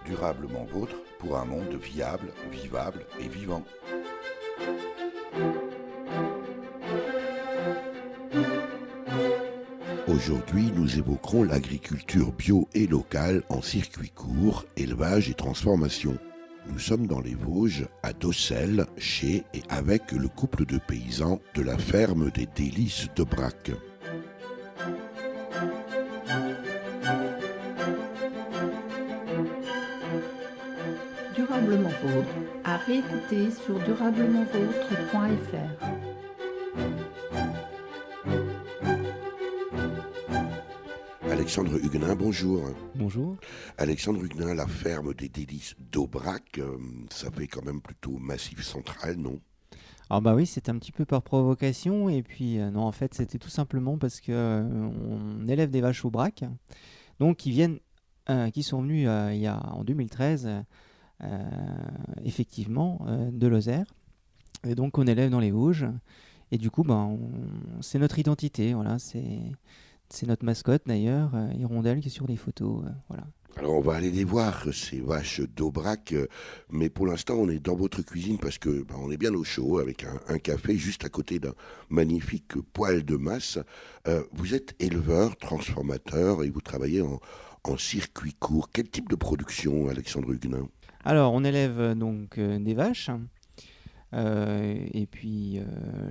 Durablement vôtre pour un monde viable, vivable et vivant. Aujourd'hui, nous évoquerons l'agriculture bio et locale en circuit court, élevage et transformation. Nous sommes dans les Vosges, à Docelles, chez et avec le couple de paysans de la ferme des Délices d'Aubrac. Durablement vôtre, à réécouter sur durablementvôtre.fr. Alexandre Huguenin, bonjour. Bonjour. Alexandre Huguenin, la ferme des Délices d'Aubrac, ça fait quand même plutôt massif central, non? Alors bah oui, c'était un petit peu par provocation et puis non, en fait c'était tout simplement parce que on élève des vaches au brac, donc qui sont venues en 2013 effectivement de Lozère, et donc on élève dans les Vosges et du coup c'est notre identité, voilà, c'est notre mascotte d'ailleurs, Hirondelle qui est sur les photos, voilà. Alors on va aller les voir, ces vaches d'Aubrac, mais pour l'instant on est dans votre cuisine parce que on est bien au chaud avec un café juste à côté d'un magnifique poêle de masse. Vous êtes éleveur, transformateur et vous travaillez en circuit court. Quel type de production, Alexandre Huguenin? Alors on élève donc des vaches et puis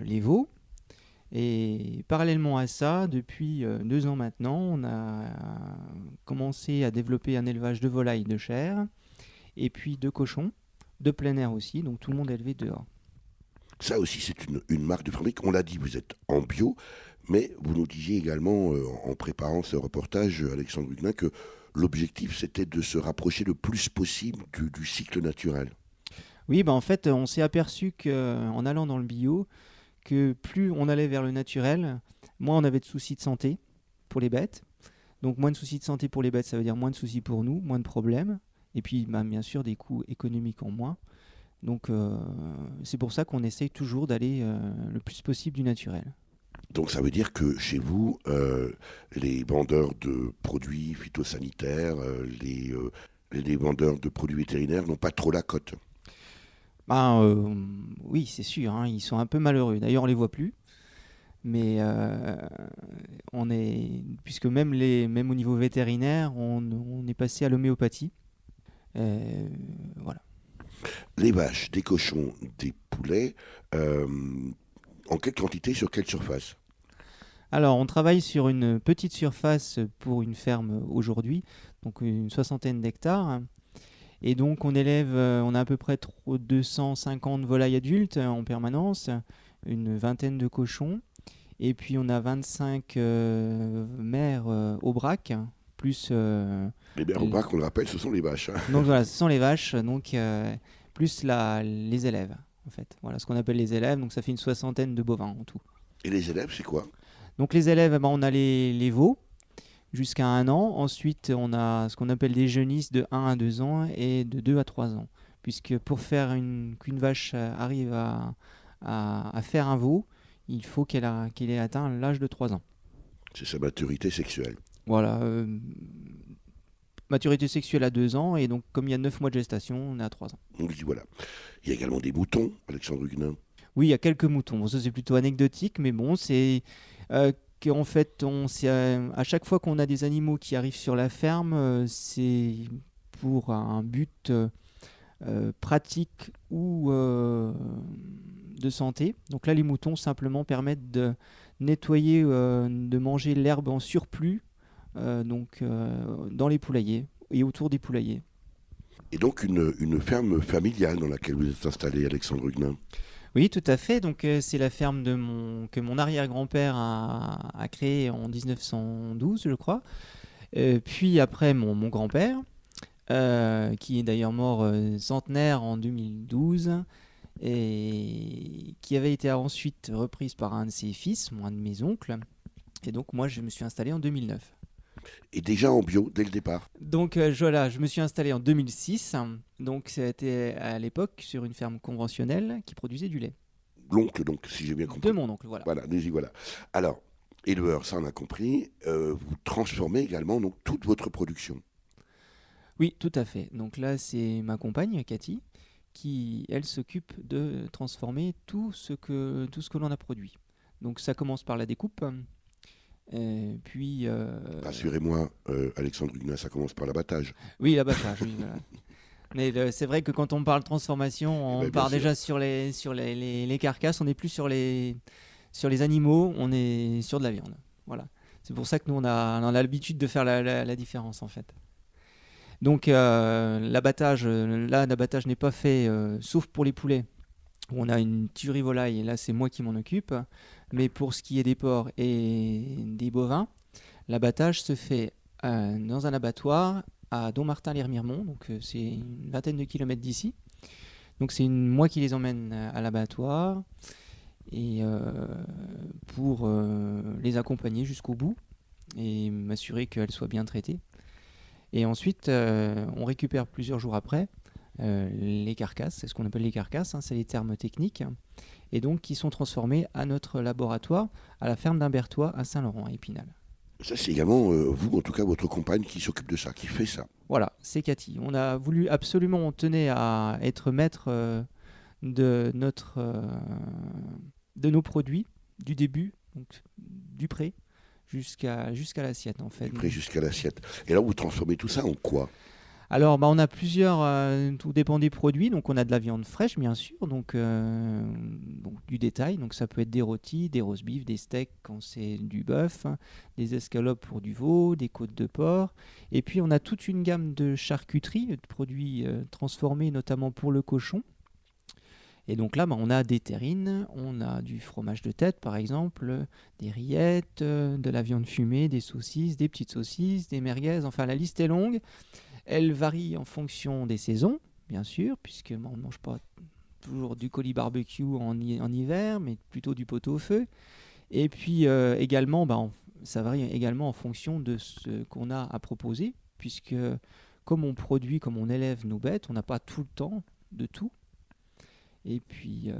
les veaux. Et parallèlement à ça, depuis 2 ans maintenant, on a commencé à développer un élevage de volailles de chair et puis de cochons, de plein air aussi, donc tout le monde est élevé dehors. Ça aussi c'est une marque de fabrique. On l'a dit, vous êtes en bio, mais vous nous disiez également en préparant ce reportage, Alexandre Huguenin, que l'objectif c'était de se rapprocher le plus possible du cycle naturel. Oui, en fait, on s'est aperçu qu'en allant dans le bio, que plus on allait vers le naturel, moins on avait de soucis de santé pour les bêtes. Donc moins de soucis de santé pour les bêtes, ça veut dire moins de soucis pour nous, moins de problèmes. Et puis bien sûr des coûts économiques en moins. Donc c'est pour ça qu'on essaye toujours d'aller le plus possible du naturel. Donc ça veut dire que chez vous, les vendeurs de produits phytosanitaires, les vendeurs de produits vétérinaires n'ont pas trop la cote. Oui, c'est sûr, hein, ils sont un peu malheureux. D'ailleurs, on les voit plus. Mais puisque même au niveau vétérinaire, on est passé à l'homéopathie. Voilà. Les vaches, des cochons, des poulets, en quelle quantité, sur quelle surface? Alors, on travaille sur une petite surface pour une ferme aujourd'hui, donc une 60aine d'hectares. Et donc, on a à peu près 250 volailles adultes en permanence, une vingtaine de cochons. Et puis on a 25 mères au brac, plus... Les mères au brac, on le rappelle, ce sont les vaches. Hein. Donc voilà, ce sont les vaches, donc plus les élèves, en fait. Voilà, ce qu'on appelle les élèves, donc ça fait une 60aine de bovins en tout. Et les élèves, c'est quoi? Donc les élèves, on a les veaux, jusqu'à 1 an. Ensuite, on a ce qu'on appelle des jeunisses de 1 à 2 ans et de 2 à 3 ans. Puisque pour faire qu'une vache arrive à faire un veau, il faut qu'elle ait atteint l'âge de 3 ans. C'est sa maturité sexuelle. Voilà. Maturité sexuelle à 2 ans, et donc comme il y a 9 mois de gestation, on est à 3 ans. Donc voilà. Il y a également des moutons, Alexandre Huguenin. Oui, il y a quelques moutons. Bon, ça c'est plutôt anecdotique, mais bon, c'est qu'en fait, à chaque fois qu'on a des animaux qui arrivent sur la ferme, c'est pour un but pratique ou de santé. Donc là, les moutons simplement permettent de nettoyer, de manger l'herbe en surplus, dans les poulaillers et autour des poulaillers. Et donc une ferme familiale dans laquelle vous êtes installé, Alexandre Huguenin. Oui, tout à fait. Donc c'est la ferme que mon arrière-grand-père a créée en 1912, je crois. Puis après mon grand-père, qui est d'ailleurs mort centenaire en 2012, et qui avait été ensuite reprise par un de ses fils, un de mes oncles. Et donc moi, je me suis installé en 2009. Et déjà en bio dès le départ. Donc voilà, je me suis installé en 2006. Donc c'était à l'époque sur une ferme conventionnelle qui produisait du lait. L'oncle, donc, si j'ai bien compris. De mon oncle, voilà. Voilà, nous y voilà. Alors, éleveur, ça on a compris. Vous transformez également donc toute votre production. Oui, tout à fait. Donc là, c'est ma compagne, Cathy, qui, elle, s'occupe de transformer tout ce que l'on a produit. Donc ça commence par la découpe, puis Rassurez-moi, Alexandre Huguenin, ça commence par l'abattage. oui, l'abattage, oui, voilà. Mais c'est vrai que quand on parle transformation, Eh on ben, bien part sûr. déjà sur les carcasses, on n'est plus sur les animaux, on est sur de la viande. Voilà. C'est pour ça que nous, on a l'habitude de faire la différence, en fait. Donc, l'abattage n'est pas fait, sauf pour les poulets, où on a une tuerie volaille, et là, c'est moi qui m'en occupe. Mais pour ce qui est des porcs et des bovins, l'abattage se fait dans un abattoir à Dommartin-les-Remiremont, donc c'est une vingtaine de kilomètres d'ici. Donc c'est moi qui les emmène à l'abattoir et pour les accompagner jusqu'au bout et m'assurer qu'elles soient bien traitées. Et ensuite, on récupère plusieurs jours après les carcasses, c'est ce qu'on appelle les carcasses, hein, c'est les termes techniques, et donc qui sont transformées à notre laboratoire, à la ferme d'Humbertois à Saint-Laurent, à Épinal. Ça, c'est également vous, en tout cas votre compagne, qui s'occupe de ça, qui fait ça. Voilà, c'est Cathy. On a voulu absolument, on tenait à être maître de de nos produits du début, donc du pré jusqu'à l'assiette en fait. Du près jusqu'à l'assiette. Et là, vous transformez tout ça en quoi? Alors, bah, on a plusieurs, tout dépend des produits. Donc, on a de la viande fraîche, bien sûr, donc du détail. Donc, ça peut être des rôtis, des roast beef, des steaks quand c'est du bœuf, hein, des escalopes pour du veau, des côtes de porc. Et puis, on a toute une gamme de charcuterie, de produits transformés, notamment pour le cochon. Et donc là, bah, on a des terrines, on a du fromage de tête, par exemple, des rillettes, de la viande fumée, des saucisses, des petites saucisses, des merguez. Enfin, la liste est longue. Elle varie en fonction des saisons, bien sûr, puisque on ne mange pas toujours du colis barbecue en hiver, mais plutôt du pot-au-feu. Et puis également, ça varie également en fonction de ce qu'on a à proposer, puisque comme on produit, comme on élève nos bêtes, on n'a pas tout le temps de tout. Et puis,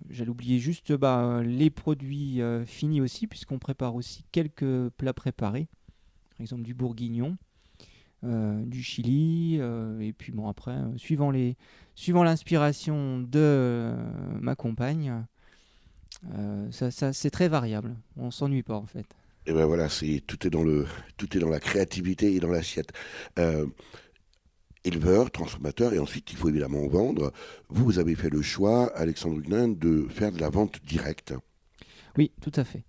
j'allais oublier juste les produits finis aussi, puisqu'on prépare aussi quelques plats préparés, par exemple du bourguignon, du chili, et puis bon après, suivant l'inspiration de ma compagne, ça c'est très variable. On s'ennuie pas en fait. Et ben voilà, tout est dans la créativité et dans l'assiette. Euh, Éleveur, transformateur, et ensuite il faut évidemment vendre. Vous avez fait le choix, Alexandre Huguenin, de faire de la vente directe. Oui, tout à fait.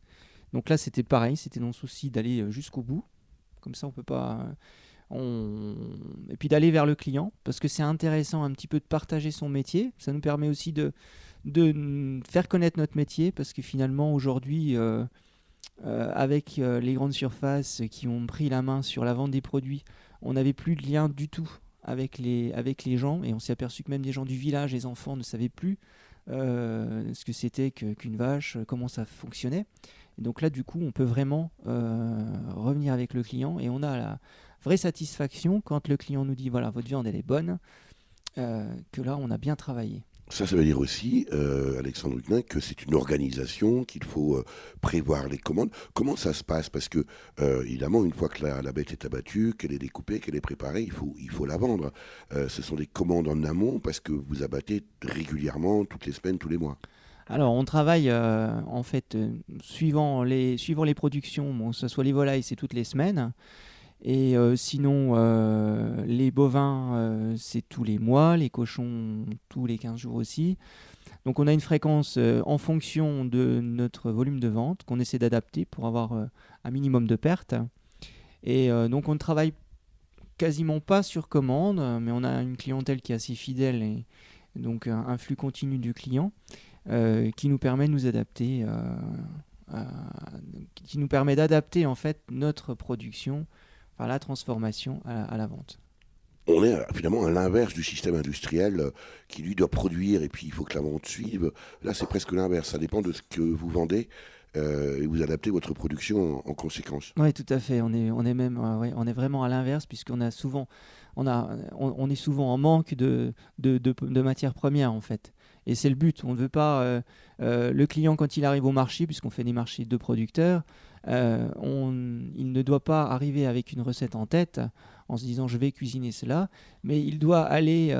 Donc là c'était pareil, c'était dans le souci d'aller jusqu'au bout. Comme ça on peut pas. Et puis d'aller vers le client, parce que c'est intéressant un petit peu de partager son métier. Ça nous permet aussi de faire connaître notre métier, parce que finalement aujourd'hui, avec les grandes surfaces qui ont pris la main sur la vente des produits, on n'avait plus de lien du tout avec les gens, et on s'est aperçu que même des gens du village, les enfants, ne savaient plus ce que c'était qu'une vache, comment ça fonctionnait. Et donc là, du coup, on peut vraiment revenir avec le client, et on a la vraie satisfaction quand le client nous dit voilà, votre viande elle est bonne, que là on a bien travaillé. Ça veut dire aussi, Alexandre Huguenin, que c'est une organisation, qu'il faut prévoir les commandes. Comment ça se passe? Parce que, évidemment, une fois que la bête est abattue, qu'elle est découpée, qu'elle est préparée, il faut la vendre. Ce sont des commandes en amont, parce que vous abattez régulièrement, toutes les semaines, tous les mois. Alors on travaille en fait suivant les productions, bon, que ce soit les volailles c'est toutes les semaines, et sinon les bovins c'est tous les mois, les cochons tous les 15 jours aussi. Donc on a une fréquence en fonction de notre volume de vente qu'on essaie d'adapter pour avoir un minimum de pertes. Et donc on ne travaille quasiment pas sur commande, mais on a une clientèle qui est assez fidèle, et donc un flux continu du client qui nous permet de nous adapter, qui nous permet d'adapter en fait notre production, enfin la transformation à la vente. On est finalement à l'inverse du système industriel qui, lui, doit produire et puis il faut que la vente suive. Là, c'est presque l'inverse. Ça dépend de ce que vous vendez et vous adaptez votre production conséquence. Oui, tout à fait. On est même, ouais, on est vraiment à l'inverse, puisqu'on a souvent, on est souvent en manque de matières premières en fait. Et c'est le but. On ne veut pas le client quand il arrive au marché, puisqu'on fait des marchés de producteurs, il ne doit pas arriver avec une recette en tête en se disant je vais cuisiner cela, mais il doit aller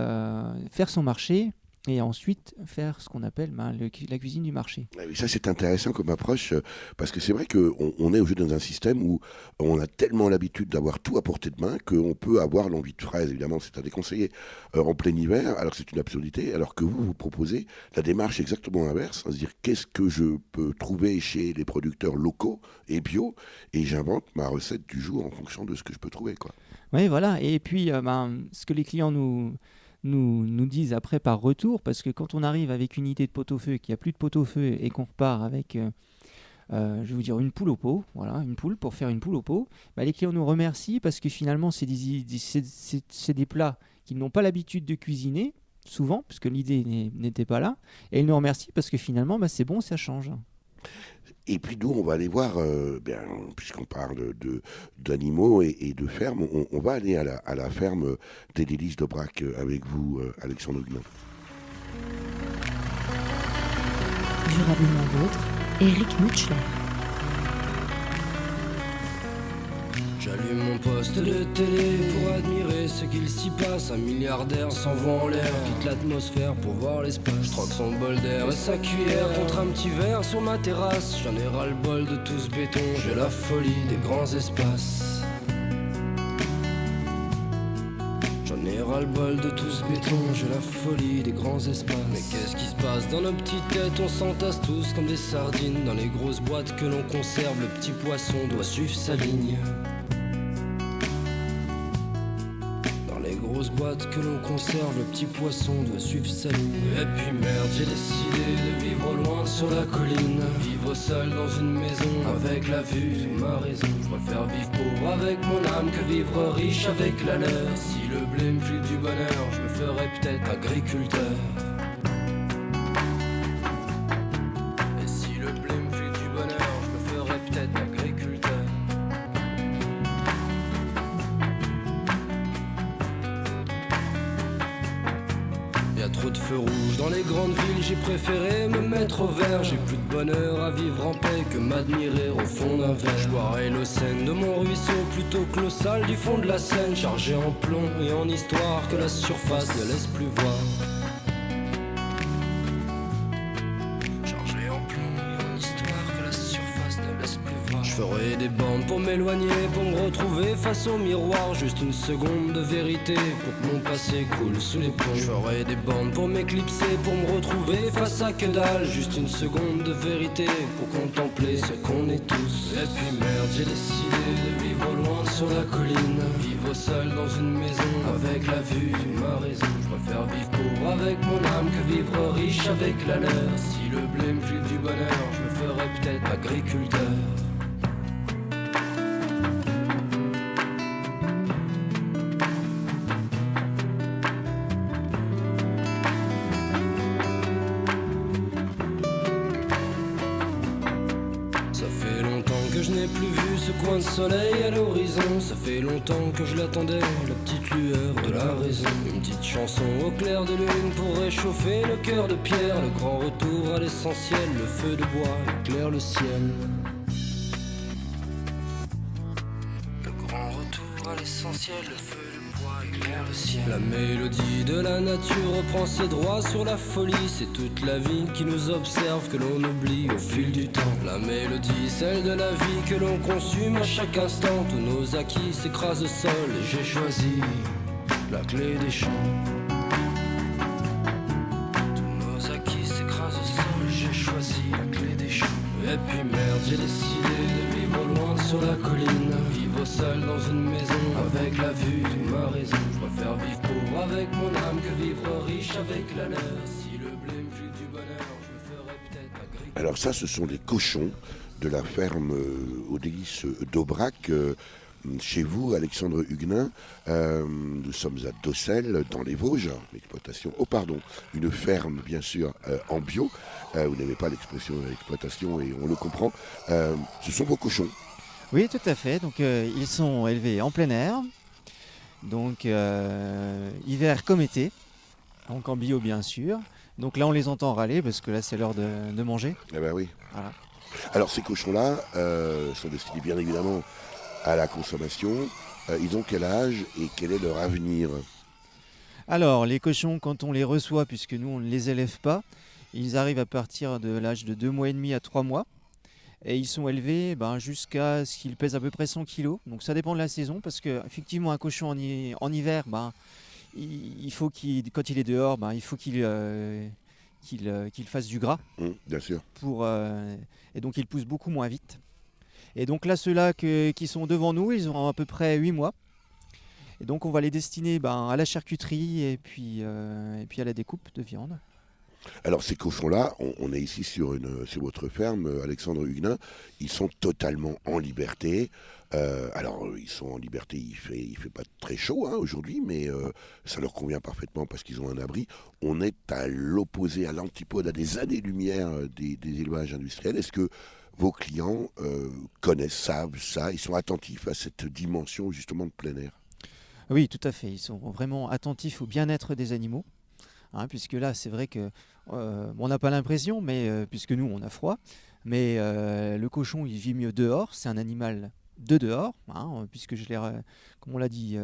faire son marché et ensuite faire ce qu'on appelle la cuisine du marché. Ah oui, ça c'est intéressant comme approche parce que c'est vrai qu'on est aujourd'hui dans un système où on a tellement l'habitude d'avoir tout à portée de main qu'on peut avoir l'envie de fraises, évidemment c'est à déconseiller en plein hiver, alors c'est une absurdité, alors que vous proposez la démarche exactement inverse, à se dire qu'est-ce que je peux trouver chez les producteurs locaux et bio, et j'invente ma recette du jour en fonction de ce que je peux trouver, quoi. Oui, voilà. Et puis, ce que les clients nous disent après par retour, parce que quand on arrive avec une idée de pot-au-feu, qu'il n'y a plus de pot-au-feu et qu'on repart avec, je vais vous dire, une poule au pot, voilà, une poule pour faire une poule au pot, les clients nous remercient parce que finalement, c'est des plats qu'ils n'ont pas l'habitude de cuisiner, souvent, parce que l'idée n'était pas là, et ils nous remercient parce que finalement, c'est bon, ça change. Et puis nous, on va aller voir, puisqu'on parle d'animaux et de fermes, on va aller à la ferme des Délices d'Aubrac avec vous, Alexandre Huguenin. Durablement vôtre, Éric Mutchler. J'allume mon poste de télé pour admirer ce qu'il s'y passe. Un milliardaire s'envoie en l'air, quitte l'atmosphère pour voir l'espace. Je troque son bol d'air et sa cuillère contre un petit verre sur ma terrasse. J'en ai ras le bol de tout ce béton, j'ai la folie des grands espaces. J'en ai ras le bol de tout ce béton, j'ai la folie des grands espaces. Mais qu'est-ce qui se passe dans nos petites têtes? On s'entasse tous comme des sardines dans les grosses boîtes que l'on conserve. Le petit poisson doit suivre sa ligne. Boîte que l'on conserve, le petit poisson doit suivre sa ligne. Et puis merde, j'ai décidé de vivre loin sur la colline, vivre seul dans une maison avec la vue sur ma raison. Je préfère vivre pauvre avec mon âme que vivre riche avec la leur. Si le blé me file du bonheur, je me ferais peut-être agriculteur. Et si le blé me file du bonheur, je me ferais peut-être agriculteur. Y'a trop de feux rouges dans les grandes villes, j'ai préféré me mettre au vert. J'ai plus de bonheur à vivre en paix que m'admirer au fond d'un verre. Je boirai l'eau saine de mon ruisseau plutôt que l'eau sale du fond de la Seine, chargée en plomb et en histoire que la surface ne laisse plus voir. Chargée en plomb et en histoire que la surface ne laisse plus voir. Je ferai des bandes pour m'éloigner, pour me retrouver face au miroir. Juste une seconde de vérité pour que mon passé coule sous les ponts. Je ferai des bandes pour m'éclipser, pour me retrouver face à que dalle. Juste une seconde de vérité pour contempler ce qu'on est tous. Et puis merde, j'ai décidé de vivre loin sur la colline, vivre seul dans une maison avec la vue sur ma raison. Je préfère vivre pauvre avec mon âme que vivre riche avec la leur. Si le blé me file du bonheur, je me ferais peut-être agriculteur. Coin de soleil à l'horizon, ça fait longtemps que je l'attendais, la petite lueur de la raison. Une petite chanson au clair de lune pour réchauffer le cœur de pierre. Le grand retour à l'essentiel, le feu de bois éclaire le ciel. Le grand retour à l'essentiel, le feu de bois éclaire le ciel. La mélodie de la nature reprend ses droits sur la folie. C'est toute la vie qui nous observe, que l'on oublie au fil du temps. La mélodie, celle de la vie que l'on consume à chaque instant. Tous nos acquis s'écrasent au sol et j'ai choisi la clé des champs. Tous nos acquis s'écrasent au sol et j'ai choisi la clé des champs. Et puis merde, j'ai décidé de vivre loin sur la colline, vivre seul dans une maison avec la vue sur ma raison. Je préfère vivre pauvre avec mon âme que vivre riche avec la leur. Si le blé me file du bonheur, je me ferais peut-être agriculteur. Alors ça, ce sont les cochons de la ferme aux Délices d'Aubrac. Chez vous, Alexandre Huguenin, nous sommes à Docelles, dans les Vosges, l'exploitation, une ferme bien sûr en bio. Vous n'aimez pas l'expression exploitation et on le comprend. Ce sont vos cochons. Oui, tout à fait. Donc ils sont élevés en plein air, donc hiver comme été, donc en bio bien sûr. Donc là on les entend râler parce que là c'est l'heure de manger. Eh ben oui. Voilà. Alors ces cochons-là sont destinés bien évidemment à la consommation. Ils ont quel âge et quel est leur avenir? Alors, les cochons, quand on les reçoit, puisque nous, on ne les élève pas, ils arrivent à partir de l'âge de 2 mois et demi à 3 mois. Et ils sont élevés jusqu'à ce qu'ils pèsent à peu près 100 kg. Donc ça dépend de la saison, parce qu'effectivement, un cochon en hiver, il faut quand il est dehors, il faut qu'il fasse du gras. Bien sûr. Et donc il pousse beaucoup moins vite. Et donc là, ceux-là qui sont devant nous, ils auront à peu près 8 mois. Et donc on va les destiner à la charcuterie et puis à la découpe de viande. Alors ces cochons-là, on est ici sur votre ferme, Alexandre Huguenin, ils sont totalement en liberté. Alors ils sont en liberté, il fait pas très chaud aujourd'hui, mais ça leur convient parfaitement parce qu'ils ont un abri. On est à l'opposé, à l'antipode, à des années-lumière des élevages industriels. Est-ce que vos clients savent ça, ils sont attentifs à cette dimension justement de plein air? Oui, tout à fait, ils sont vraiment attentifs au bien-être des animaux. Puisque là, c'est vrai que on n'a pas l'impression, mais puisque nous, on a froid, mais le cochon, il vit mieux dehors. C'est un animal de dehors, puisque comme on l'a dit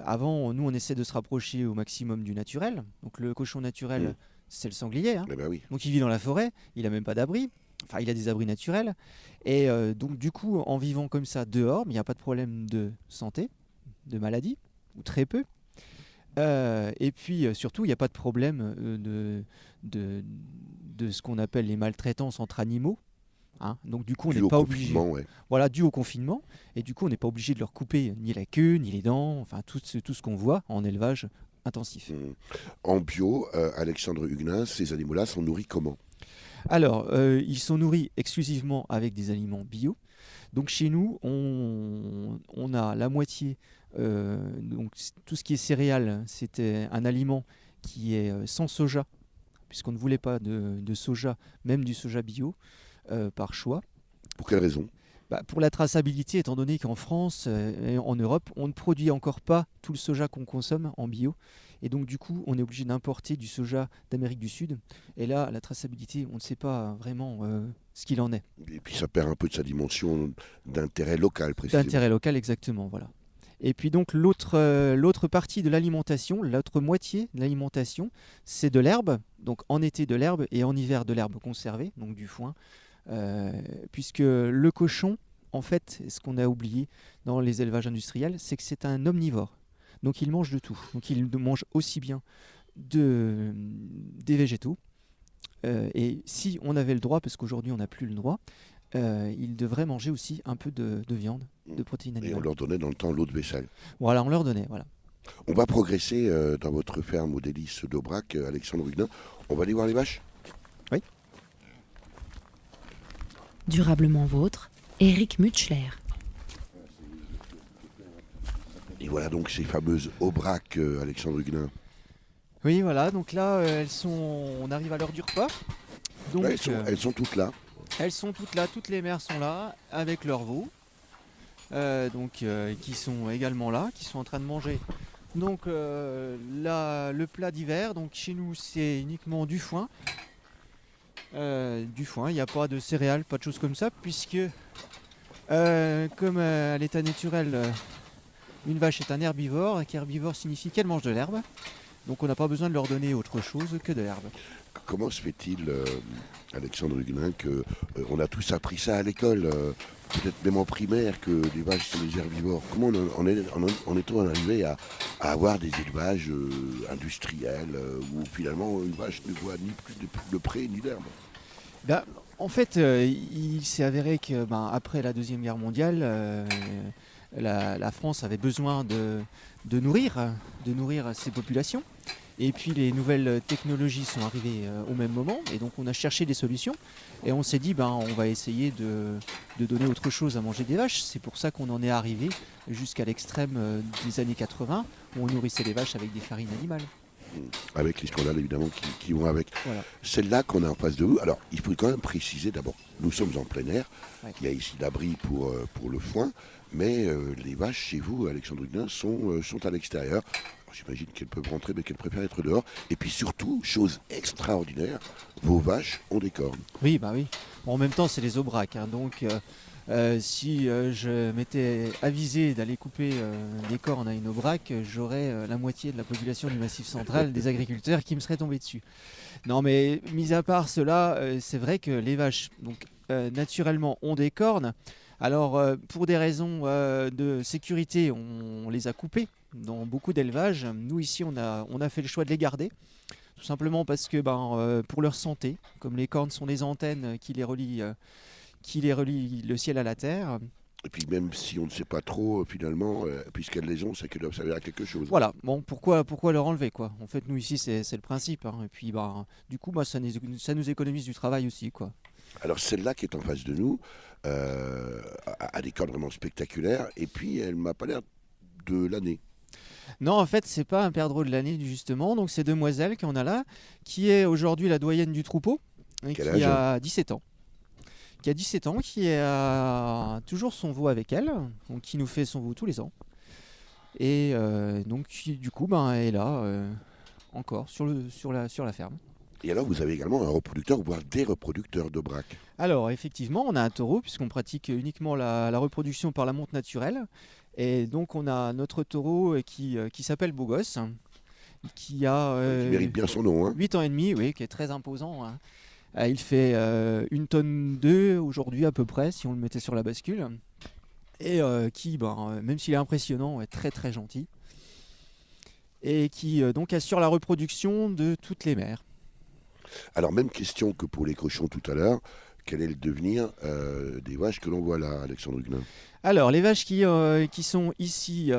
avant, nous, on essaie de se rapprocher au maximum du naturel. Donc le cochon naturel, c'est le sanglier. Eh ben oui. Donc il vit dans la forêt, il n'a même pas d'abri. Enfin, il a des abris naturels. Et donc du coup, en vivant comme ça dehors, il n'y a pas de problème de santé, de maladie, ou très peu. Et puis surtout, il n'y a pas de problème de ce qu'on appelle les maltraitances entre animaux. Donc du coup, on n'est pas obligé. Ouais. Voilà, dû au confinement. Et du coup, on n'est pas obligé de leur couper ni la queue, ni les dents, enfin tout ce qu'on voit en élevage intensif. En bio, Alexandre Huguenin, ces animaux-là sont nourris comment? Alors, ils sont nourris exclusivement avec des aliments bio. Donc chez nous, on a la moitié. Donc tout ce qui est céréales, c'était un aliment qui est sans soja, puisqu'on ne voulait pas de soja, même du soja bio, par choix. Pour quelle raison? Pour la traçabilité, étant donné qu'en France et en Europe, on ne produit encore pas tout le soja qu'on consomme en bio. Et donc du coup, on est obligé d'importer du soja d'Amérique du Sud. Et là, la traçabilité, on ne sait pas vraiment ce qu'il en est. Et puis ça perd un peu de sa dimension d'intérêt local, précisément. D'intérêt local, exactement, voilà. Et puis donc l'autre partie de l'alimentation, l'autre moitié de l'alimentation, c'est de l'herbe. Donc en été de l'herbe et en hiver de l'herbe conservée, donc du foin. Puisque le cochon, en fait, ce qu'on a oublié dans les élevages industriels, c'est que c'est un omnivore. Donc il mange de tout. Donc il mange aussi bien des végétaux. Et si on avait le droit, parce qu'aujourd'hui on n'a plus le droit, ils devraient manger aussi un peu de viande, de protéines animales. Et on leur donnait dans le temps l'eau de vaisselle. Voilà, on leur donnait, voilà. On va progresser dans votre ferme aux délices d'Aubrac, Alexandre Huguenin. On va aller voir les vaches? Oui. Durablement vôtre, Éric Mutschler. Et voilà donc ces fameuses Aubrac, Alexandre Huguenin. Oui, voilà, donc là, on arrive à l'heure du repas. Donc, Ouais, elles sont toutes là. Elles sont toutes là, toutes les mères sont là, avec leurs veaux, qui sont également là, qui sont en train de manger. Donc le plat d'hiver, donc chez nous c'est uniquement du foin. Il n'y a pas de céréales, pas de choses comme ça, puisque comme à l'état naturel, une vache est un herbivore, et qu'herbivore signifie qu'elle mange de l'herbe. Donc on n'a pas besoin de leur donner autre chose que de l'herbe. Comment se fait-il, Alexandre Huguenin, qu'on a tous appris ça à l'école, peut-être même en primaire, que les vaches sont des herbivores? Comment en est-on arrivé à avoir des élevages industriels où finalement une vache ne voit ni plus de pré ni d'herbe? En fait, il s'est avéré que après la Deuxième Guerre mondiale, la France avait besoin de nourrir ses populations. Et puis les nouvelles technologies sont arrivées au même moment, et donc on a cherché des solutions, et on s'est dit on va essayer de donner autre chose à manger des vaches. C'est pour ça qu'on en est arrivé jusqu'à l'extrême des années 80, où on nourrissait les vaches avec des farines animales. Avec les scandales évidemment qui vont avec. Voilà. Celle-là qu'on a en face de vous, alors il faut quand même préciser d'abord, nous sommes en plein air, Ouais. il y a ici l'abri pour le foin, mais les vaches chez vous, Alexandre Huguenin, sont à l'extérieur. J'imagine qu'elles peuvent rentrer, mais qu'elles préfèrent être dehors. Et puis surtout, chose extraordinaire, vos vaches ont des cornes. Oui, oui. Bon, en même temps, c'est les Aubrac, donc Si je m'étais avisé d'aller couper des cornes à une aubrac, j'aurais la moitié de la population du Massif central des agriculteurs qui me seraient tombés dessus. Non, mais mis à part cela, c'est vrai que les vaches, donc, naturellement, ont des cornes. Alors, pour des raisons de sécurité, on les a coupées dans beaucoup d'élevages. Nous, ici, on a fait le choix de les garder. Tout simplement parce que pour leur santé, comme les cornes sont des antennes qui les relient le ciel à la terre. Et puis même si on ne sait pas trop, finalement, puisqu'elles les ont, c'est qu'elles doivent servir à quelque chose. Voilà, bon, pourquoi leur enlever, quoi. En fait, nous ici, c'est le principe. Hein. Et puis, du coup, ça nous économise du travail aussi, quoi. Alors celle-là qui est en face de nous a des cornes vraiment spectaculaires, et puis elle m'a pas l'air de l'année. Non, en fait, c'est pas un perdreau de l'année, justement. Donc, c'est Demoiselle qu'on a là, qui est aujourd'hui la doyenne du troupeau, et Quel qui âge a 17 ans. Qui a 17 ans, qui a toujours son veau avec elle, donc qui nous fait son veau tous les ans. Et donc, du coup, elle est là, encore, sur la ferme. Et alors vous avez également un reproducteur, voire des reproducteurs d'aubrac. Alors, effectivement, on a un taureau, puisqu'on pratique uniquement la reproduction par la monte naturelle. Et donc, on a notre taureau qui s'appelle Beau Gosse, qui a Qui mérite bien son nom. 8 ans et demi, oui, qui est très imposant. Hein. Il fait 1 tonne 2 aujourd'hui à peu près, si on le mettait sur la bascule. Et qui, même s'il est impressionnant, est très très gentil. Et qui donc assure la reproduction de toutes les mères. Alors même question que pour les cochons tout à l'heure, quel est le devenir des vaches que l'on voit là, Alexandre Huguenin? Alors, les vaches qui sont ici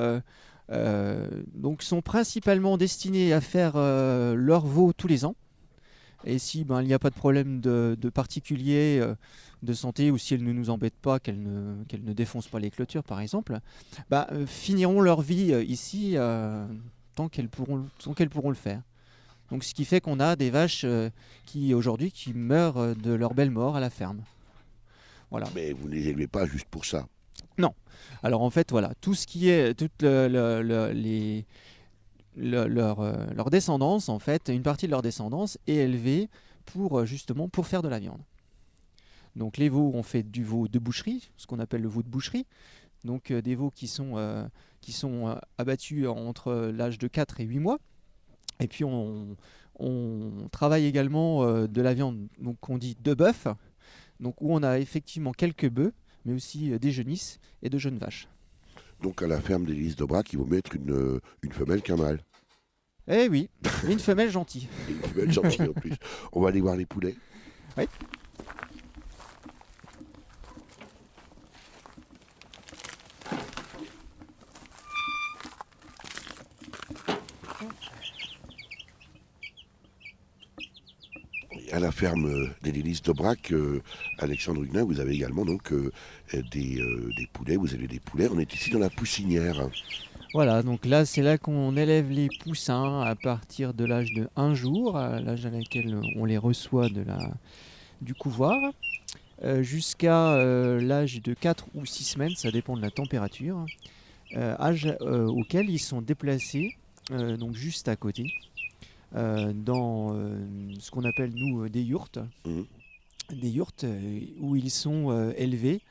donc sont principalement destinées à faire leur veau tous les ans. Et si il n'y a pas de problème de particulier de santé, ou si elles ne nous embêtent pas, qu'elles ne défoncent pas les clôtures par exemple, finiront leur vie ici tant qu'elles pourront le faire. Donc ce qui fait qu'on a des vaches qui aujourd'hui qui meurent de leur belle mort à la ferme. Voilà. Mais vous ne les élevez pas juste pour ça. Non. Alors en fait voilà, tout ce qui est leur descendance, en fait, une partie de leur descendance est élevée pour faire de la viande. Donc les veaux, on fait du veau de boucherie, ce qu'on appelle le veau de boucherie. Donc des veaux qui sont abattus entre l'âge de 4 et 8 mois. Et puis on travaille également de la viande, donc on dit de bœuf, donc où on a effectivement quelques bœufs, mais aussi des genisses et de jeunes vaches. Donc à la ferme d'Élise d'Aubrac, il vaut mieux être une femelle qu'un mâle. Eh oui, mais une femelle gentille. Et une femelle gentille en plus. On va aller voir les poulets. Oui. À la ferme d'Élise d'Aubrac, Alexandre Huguenin, vous avez également donc des poulets. Vous avez des poulets. On est ici dans la poussinière. Voilà, donc là c'est là qu'on élève les poussins à partir de l'âge de 1 jour, à l'âge à laquelle on les reçoit du couvoir, jusqu'à l'âge de 4 ou 6 semaines, ça dépend de la température, âge auquel ils sont déplacés, donc juste à côté, dans ce qu'on appelle nous des yourtes, des yourtes où ils sont élevés,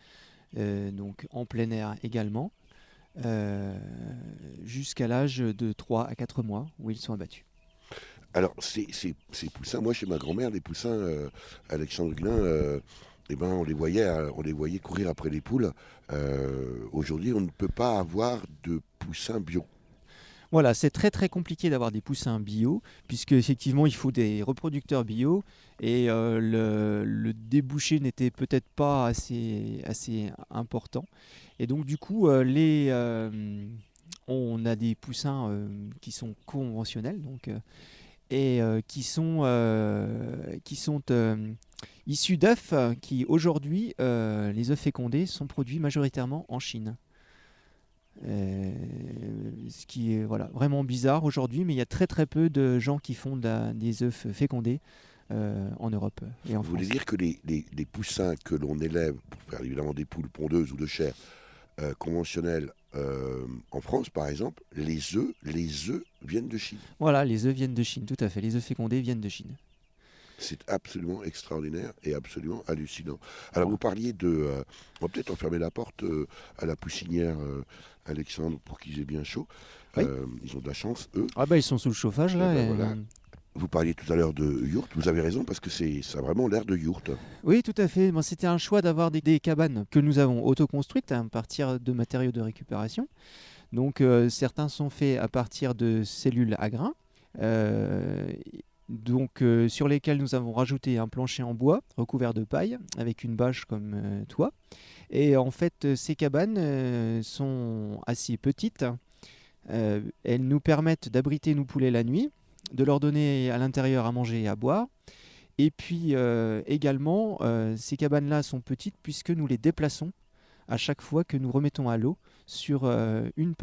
donc en plein air également, jusqu'à l'âge de 3 à 4 mois où ils sont abattus. Alors ces poussins, moi chez ma grand-mère, les poussins, Alexandre Huguenin, on les voyait courir après les poules. Aujourd'hui, on ne peut pas avoir de poussins bio. Voilà, c'est très très compliqué d'avoir des poussins bio, puisque effectivement il faut des reproducteurs bio, et le débouché n'était peut-être pas assez important. Et donc du coup, on a des poussins qui sont conventionnels, donc, et qui sont issus d'œufs qui aujourd'hui, les œufs fécondés sont produits majoritairement en Chine. Ce qui est vraiment bizarre aujourd'hui, mais il y a très très peu de gens qui font des œufs fécondés en Europe et en France. Vous voulez dire que les poussins que l'on élève pour faire évidemment des poules pondeuses ou de chair conventionnelles en France par exemple, les œufs viennent de Chine? Voilà, les œufs viennent de Chine, tout à fait. Les œufs fécondés viennent de Chine. C'est absolument extraordinaire et absolument hallucinant. Alors vous parliez de... on va peut-être enfermer la porte à la poussinière, Alexandre, pour qu'ils aient bien chaud. Oui. Ils ont de la chance, eux. Ah bah ils sont sous le chauffage là. Eh ben voilà. Vous parliez tout à l'heure de yourte, vous avez raison parce que ça a vraiment l'air de yourte. Oui, tout à fait. Bon, c'était un choix d'avoir des cabanes que nous avons autoconstruites à partir de matériaux de récupération. Donc certains sont faits à partir de cellules à grains, sur lesquels nous avons rajouté un plancher en bois recouvert de paille avec une bâche comme toit. Et en fait, ces cabanes sont assez petites. Elles nous permettent d'abriter nos poulets la nuit, de leur donner à l'intérieur à manger et à boire. Et puis également, ces cabanes-là sont petites puisque nous les déplaçons à chaque fois que nous remettons à l'eau sur une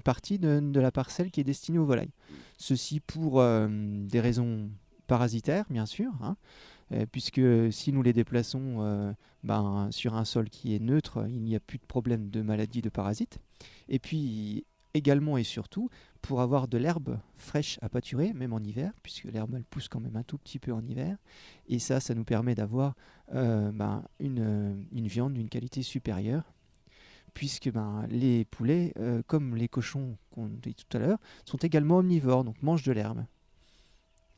partie de la parcelle qui est destinée aux volailles. Ceci pour des raisons parasitaires, bien sûr, hein, puisque si nous les déplaçons sur un sol qui est neutre, il n'y a plus de problème de maladie de parasites. Et puis également et surtout pour avoir de l'herbe fraîche à pâturer, même en hiver, puisque l'herbe elle pousse quand même un tout petit peu en hiver. Et ça nous permet d'avoir une viande d'une qualité supérieure, puisque les poulets, comme les cochons qu'on dit tout à l'heure, sont également omnivores, donc mangent de l'herbe.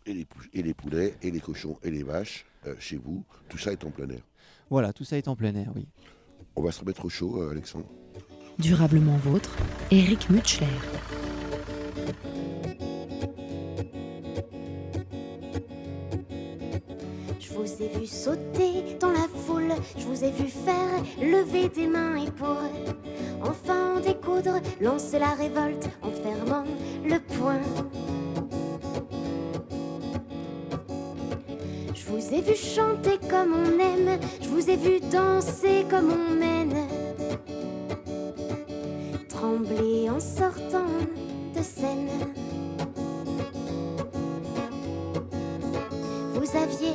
Et les poulets, et les cochons, et les vaches, chez vous, tout ça est en plein air. Voilà, tout ça est en plein air, oui. On va se remettre au chaud, Alexandre. Durablement vôtre, Eric Mutschler. Je vous ai vu sauter dans la foule, je vous ai vu faire lever des mains et pour enfin en découdre, lancer la révolte en fermant le poing. Je vous ai vu chanter comme on aime, je vous ai vu danser comme on mène, trembler en sortant de scène. Vous aviez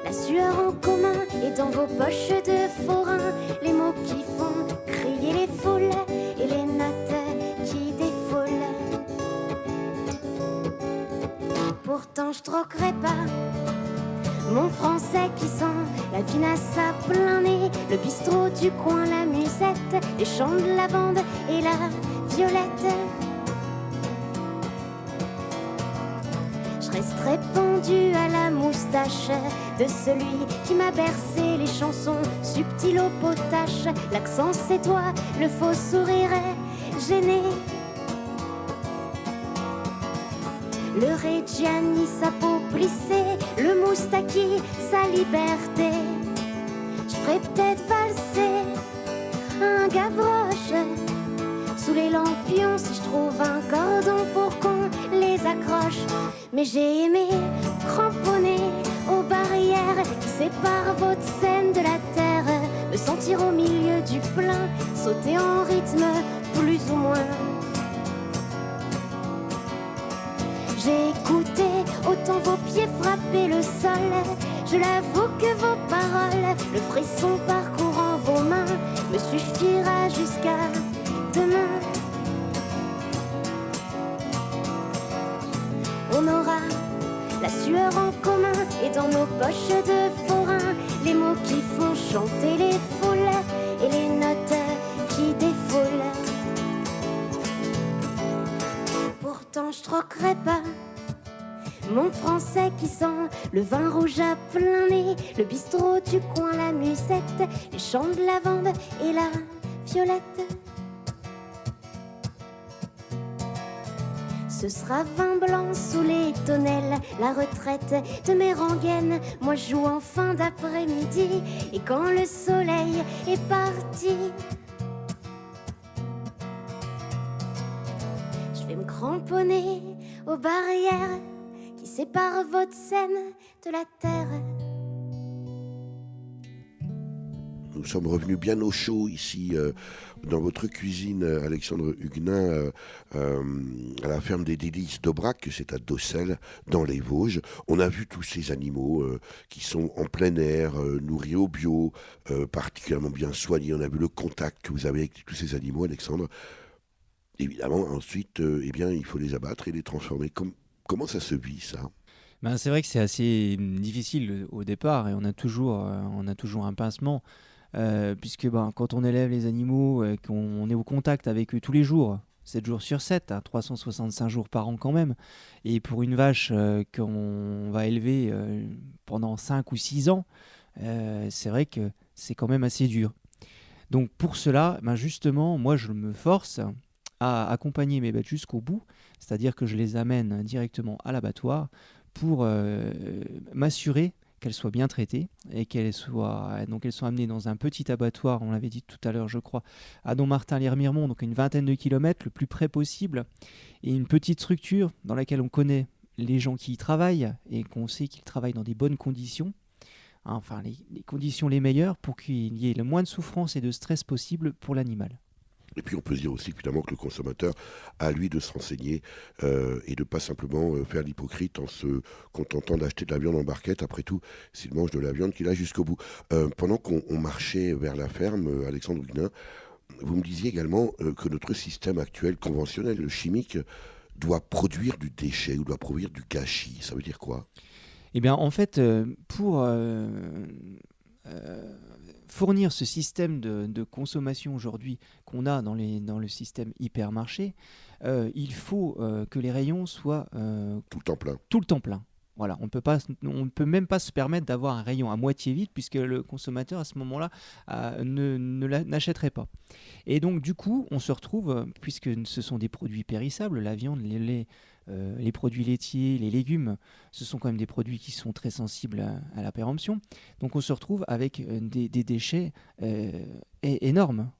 la sueur en commun et dans vos poches de forain les mots qui font crier les foules et les notes qui défoulent. Pourtant je troquerai pas mon français qui sent la vinasse à plein nez, le bistrot du coin, la musette, les champs de lavande et la violette. Je resterai pendue à la moustache de celui qui m'a bercé les chansons subtiles au potache. L'accent c'est toi, le faux sourire est gêné. Le Reggiani, sa peau plissée, le Moustaki, sa liberté. Je ferais peut-être valser un Gavroche sous les lampions si je trouve un cordon pour qu'on les accroche. Mais j'ai aimé cramponner aux barrières qui séparent votre scène de la terre, me sentir au milieu du plein, sauter en rythme plus ou moins. J'ai écouté autant vos pieds frapper le sol, je l'avoue que vos paroles, le frisson parcourant vos mains, me suffira jusqu'à demain. On aura la sueur en commun et dans nos poches de forain les mots qui font chanter les foules et les notes qui défoulent. Pourtant je troquerai pas mon français qui sent le vin rouge à plein nez, le bistrot du coin, la musette, les champs de lavande et la violette. Ce sera vin blanc sous les tonnelles, la retraite de mes rengaines. Moi je joue en fin d'après-midi et quand le soleil est parti, je vais me cramponner aux barrières qui séparent votre scène de la terre. Nous sommes revenus bien au chaud ici dans votre cuisine, Alexandre Huguenin, à la ferme des Délices d'Aubrac, c'est à Docelles, dans les Vosges. On a vu tous ces animaux qui sont en plein air, nourris au bio, particulièrement bien soignés. On a vu le contact que vous avez avec tous ces animaux, Alexandre. Évidemment, ensuite, il faut les abattre et les transformer. Comment ça se vit, ça ? Ben, c'est vrai que c'est assez difficile au départ et on a toujours un pincement puisque quand on élève les animaux, qu'on est au contact avec eux tous les jours, 7 jours sur 7, 365 jours par an quand même, et pour une vache qu'on va élever pendant 5 ou 6 ans, c'est vrai que c'est quand même assez dur. Donc pour cela, justement, moi je me force à accompagner mes bêtes jusqu'au bout, c'est-à-dire que je les amène directement à l'abattoir pour m'assurer qu'elles soient bien traitées et qu'elles soient amenées dans un petit abattoir, on l'avait dit tout à l'heure je crois, à Dommartin-Liermiremont, donc une 20aine de kilomètres, le plus près possible, et une petite structure dans laquelle on connaît les gens qui y travaillent et qu'on sait qu'ils travaillent dans des bonnes conditions, enfin les conditions les meilleures pour qu'il y ait le moins de souffrance et de stress possible pour l'animal. Et puis on peut se dire aussi évidemment que le consommateur a lui de se renseigner et de ne pas simplement faire l'hypocrite en se contentant d'acheter de la viande en barquette. Après tout, s'il mange de la viande, qu'il aille jusqu'au bout. Pendant qu'on marchait vers la ferme, Alexandre Huguenin, vous me disiez également que notre système actuel conventionnel, le chimique, doit produire du déchet ou doit produire du gâchis. Ça veut dire quoi ? Eh bien en fait, pour fournir ce système de consommation aujourd'hui qu'on a dans le système hypermarché, il faut que les rayons soient tout le temps plein. Tout le temps plein. Voilà, on ne peut même pas se permettre d'avoir un rayon à moitié vide puisque le consommateur à ce moment-là n'achèterait pas. Et donc du coup, on se retrouve, puisque ce sont des produits périssables, la viande, les produits laitiers, les légumes, ce sont quand même des produits qui sont très sensibles à la péremption. Donc on se retrouve avec des déchets énormes.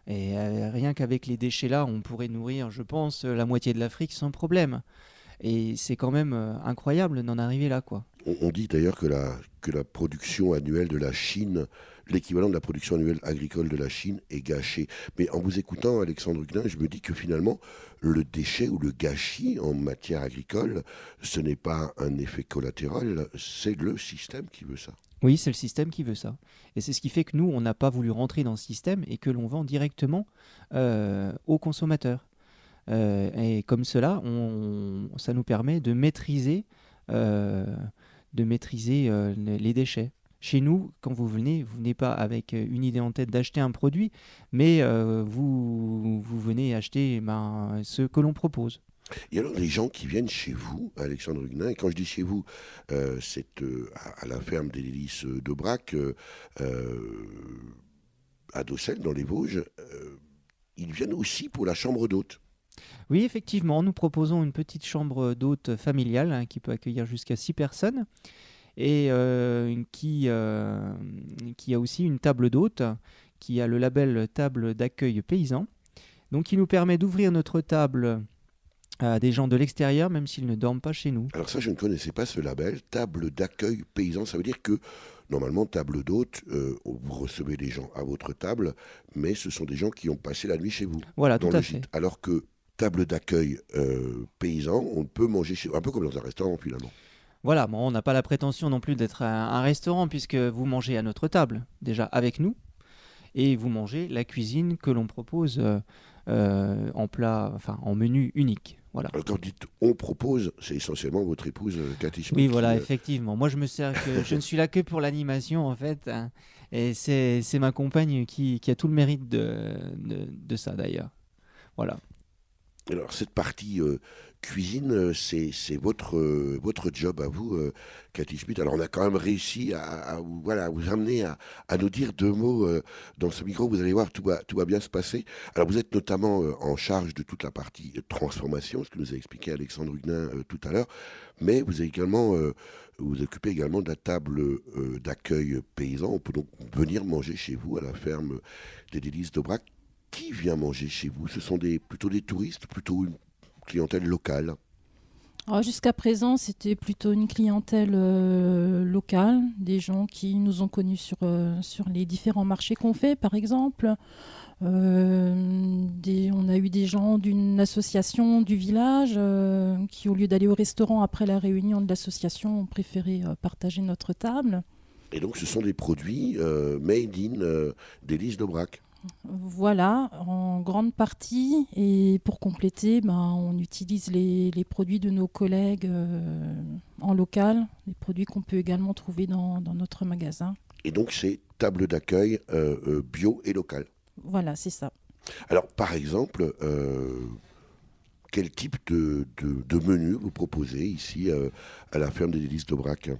Et rien qu'avec les déchets là, on pourrait nourrir, je pense, la moitié de l'Afrique sans problème. Et c'est quand même incroyable d'en arriver là, quoi. On dit d'ailleurs que la production annuelle de la Chine, l'équivalent de la production annuelle agricole de la Chine est gâchée. Mais en vous écoutant, Alexandre Huguenin, je me dis que finalement, le déchet ou le gâchis en matière agricole, ce n'est pas un effet collatéral, c'est le système qui veut ça. Oui, c'est le système qui veut ça. Et c'est ce qui fait que nous, on n'a pas voulu rentrer dans ce système et que l'on vend directement aux consommateurs. Et comme cela, ça nous permet de maîtriser les déchets. Chez nous, quand vous venez pas avec une idée en tête d'acheter un produit, mais vous venez acheter ce que l'on propose. Et alors, les gens qui viennent chez vous, Alexandre Huguenin, et quand je dis chez vous, c'est à la ferme des Délices d'Aubrac, à Docelles, dans les Vosges, ils viennent aussi pour la chambre d'hôte. Oui, effectivement, nous proposons une petite chambre d'hôte familiale qui peut accueillir jusqu'à 6 personnes et qui a aussi une table d'hôte qui a le label table d'accueil paysan. Donc, qui nous permet d'ouvrir notre table à des gens de l'extérieur, même s'ils ne dorment pas chez nous. Alors ça, je ne connaissais pas ce label, table d'accueil paysan. Ça veut dire que, normalement, table d'hôte, vous recevez les gens à votre table, mais ce sont des gens qui ont passé la nuit chez vous. Voilà, dans tout à le gîte. fait. Alors que table d'accueil paysan, on peut manger chez vous, un peu comme dans un restaurant finalement. Voilà, bon, on n'a pas la prétention non plus d'être un restaurant puisque vous mangez à notre table, déjà avec nous, et vous mangez la cuisine que l'on propose en plat, enfin en menu unique. Voilà. Alors, quand vous dites on propose, c'est essentiellement votre épouse Cathy Schmidt. Oui, voilà, effectivement. Moi, je ne suis là que pour l'animation en fait, hein, et c'est ma compagne qui a tout le mérite de ça d'ailleurs. Voilà. Alors, cette partie cuisine, c'est votre job à vous, Cathy Schmidt. Alors, on a quand même réussi à vous amener à nous dire 2 mots dans ce micro. Vous allez voir, tout va bien se passer. Alors, vous êtes notamment en charge de toute la partie transformation, ce que nous a expliqué Alexandre Huguenin tout à l'heure. Mais vous vous occupez également de la table d'accueil paysan. On peut donc venir manger chez vous à la ferme des Délices d'Aubrac. Qui vient manger chez vous ? Ce sont plutôt des touristes, plutôt une clientèle locale ? Alors, jusqu'à présent, c'était plutôt une clientèle locale, des gens qui nous ont connus sur les différents marchés qu'on fait, par exemple. On a eu des gens d'une association du village qui, au lieu d'aller au restaurant après la réunion de l'association, ont préféré partager notre table. Et donc, ce sont des produits made in Délices d'Aubrac. Voilà, en grande partie. Et pour compléter, on utilise les produits de nos collègues en local, les produits qu'on peut également trouver dans notre magasin. Et donc, c'est table d'accueil bio et locale. Voilà, c'est ça. Alors, par exemple, quel type de menu vous proposez ici à la ferme des Délices d'Aubrac ?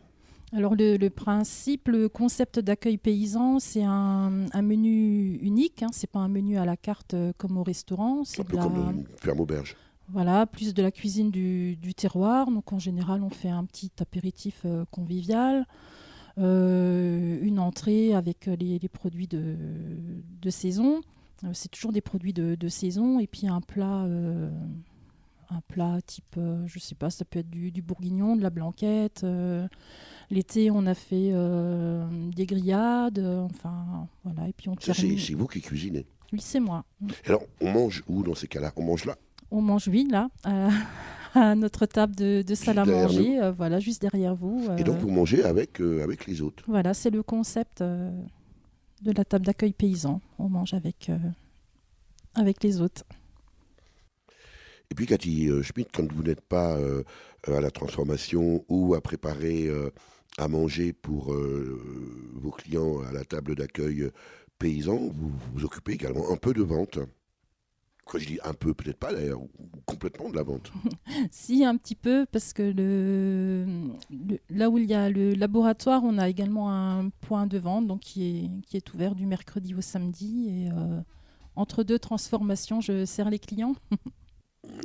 Alors le principe, le concept d'accueil paysan, c'est un menu unique, hein, c'est pas un menu à la carte comme au restaurant. C'est un peu comme dans une ferme auberge. Voilà, plus de la cuisine du terroir. Donc en général, on fait un petit apéritif convivial, une entrée avec les produits de saison. C'est toujours des produits de saison et puis un plat type, je sais pas, ça peut être du bourguignon, de la blanquette. L'été, on a fait des grillades, enfin voilà. Et puis on termine. C'est vous qui cuisinez? Oui, c'est moi. Alors, on mange où dans ces cas-là? On mange là? On mange, oui, là, à notre table de salle à manger, voilà, juste derrière vous. Et donc, vous mangez avec les autres? Voilà, c'est le concept de la table d'accueil paysan. On mange avec les autres. Et puis, Cathy Schmitt, quand vous n'êtes pas à la transformation ou à préparer à manger pour vos clients à la table d'accueil paysan, vous vous occupez également un peu de vente. Quand je dis un peu, peut-être pas d'ailleurs, ou complètement de la vente. Si, un petit peu, parce que là où il y a le laboratoire, on a également un point de vente donc qui est ouvert du mercredi au samedi. Et entre deux transformations, je sers les clients.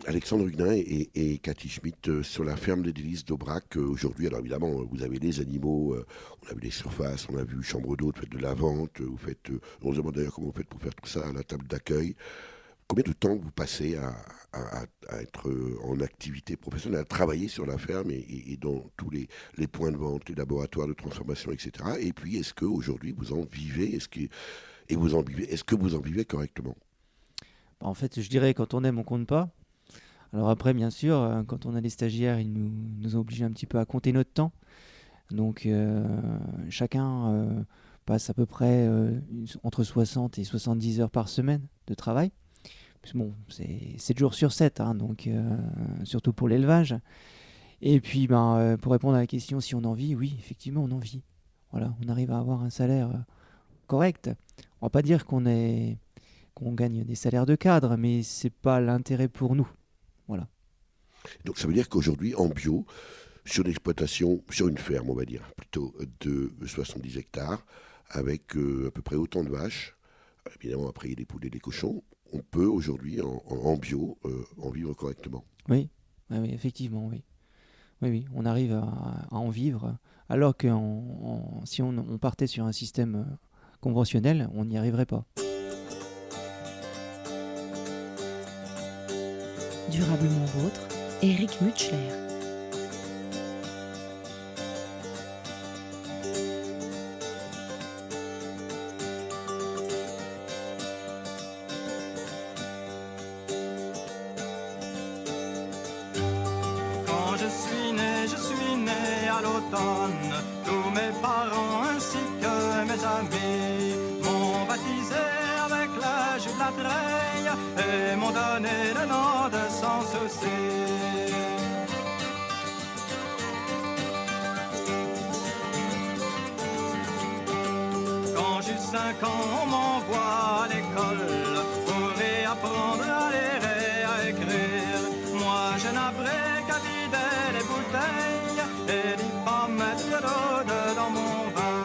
Alexandre Huguenin et Cathy Schmitt sur la ferme des Délices d'Aubrac. Aujourd'hui, alors évidemment, vous avez les animaux, on a vu les surfaces, on a vu chambre d'hôte, faites de la vente, on se demande d'ailleurs comment vous faites pour faire tout ça à la table d'accueil. Combien de temps vous passez à être en activité professionnelle, à travailler sur la ferme et dans tous les points de vente, les laboratoires de transformation, etc. Et puis, est-ce qu'aujourd'hui, vous en vivez? Est-ce que vous en vivez correctement? En fait, je dirais quand on aime, on compte pas. Alors après, bien sûr, quand on a des stagiaires, ils nous obligent un petit peu à compter notre temps. Donc, chacun passe à peu près entre 60 et 70 heures par semaine de travail. Bon, c'est 7 jours sur 7, hein, donc surtout pour l'élevage. Et puis, pour répondre à la question si on en vit, oui, effectivement, on en vit. Voilà, on arrive à avoir un salaire correct. On va pas dire qu'on gagne des salaires de cadre, mais c'est pas l'intérêt pour nous. Voilà. Donc ça veut dire qu'aujourd'hui, en bio, sur l'exploitation, sur une ferme, on va dire, plutôt de 70 hectares, avec à peu près autant de vaches, évidemment après il y a des poules et des cochons, on peut aujourd'hui, en bio, en vivre correctement. Oui, effectivement, oui. Oui, on arrive à en vivre, alors que si on partait sur un système conventionnel, on n'y arriverait pas. Durablement vôtre, Eric Mutschler. Quand je suis né à l'automne. Tous mes parents ainsi que mes amis m'ont baptisé avec l'âge de la treille et m'ont donné le nom de Sans Souci. Quand j'eus 5 ans, on m'envoie à l'école pour réapprendre à lire et à écrire. Moi, je n'avais qu'à vider les bouteilles et n'y pas mettre de l'eau dans mon vin.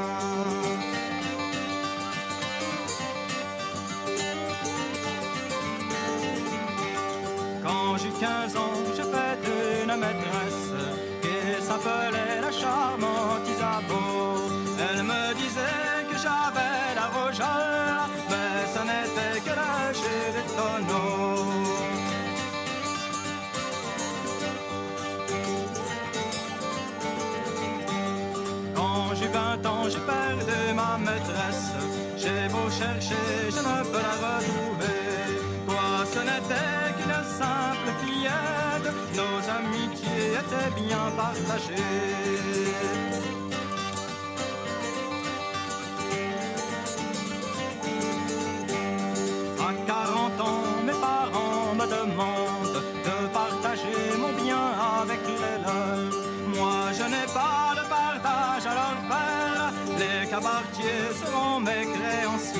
Quand j'eus 15 ans, j'ai fait une maîtresse qui s'appelait la charmante Isabeau. Elle me disait que j'avais la rougeur, mais ce n'était que le jus du tonneau. Quand j'ai 20 ans, j'ai perdu ma maîtresse. J'ai beau chercher, je ne peux la retrouver. Quoi, ce n'était qu'une simple fillette. Nos amitiés étaient bien partagées. cabaretiers seront mes créanciers.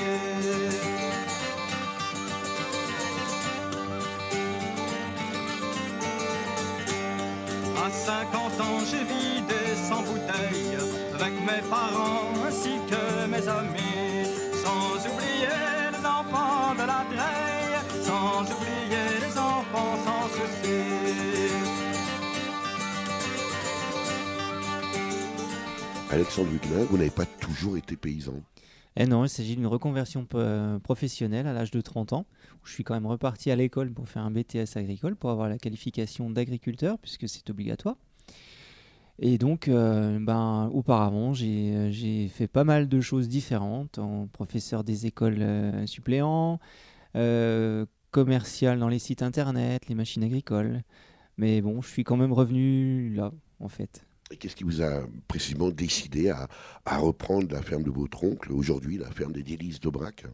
À 50 ans, j'ai vidé 100 bouteilles avec mes parents ainsi que mes amis, sans oublier les enfants de la treille, sans oublier les enfants sans souci. Alexandre Huguenin, vous n'avez pas toujours été paysan. Eh non, il s'agit d'une reconversion professionnelle à l'âge de 30 ans. Où je suis quand même reparti à l'école pour faire un BTS agricole, pour avoir la qualification d'agriculteur, puisque c'est obligatoire. Et donc, auparavant, j'ai fait pas mal de choses différentes, en professeur des écoles suppléants, commercial dans les sites internet, les machines agricoles. Mais bon, je suis quand même revenu là, en fait. Et qu'est-ce qui vous a précisément décidé à reprendre la ferme de votre oncle, aujourd'hui la ferme des Délices d'Aubrac?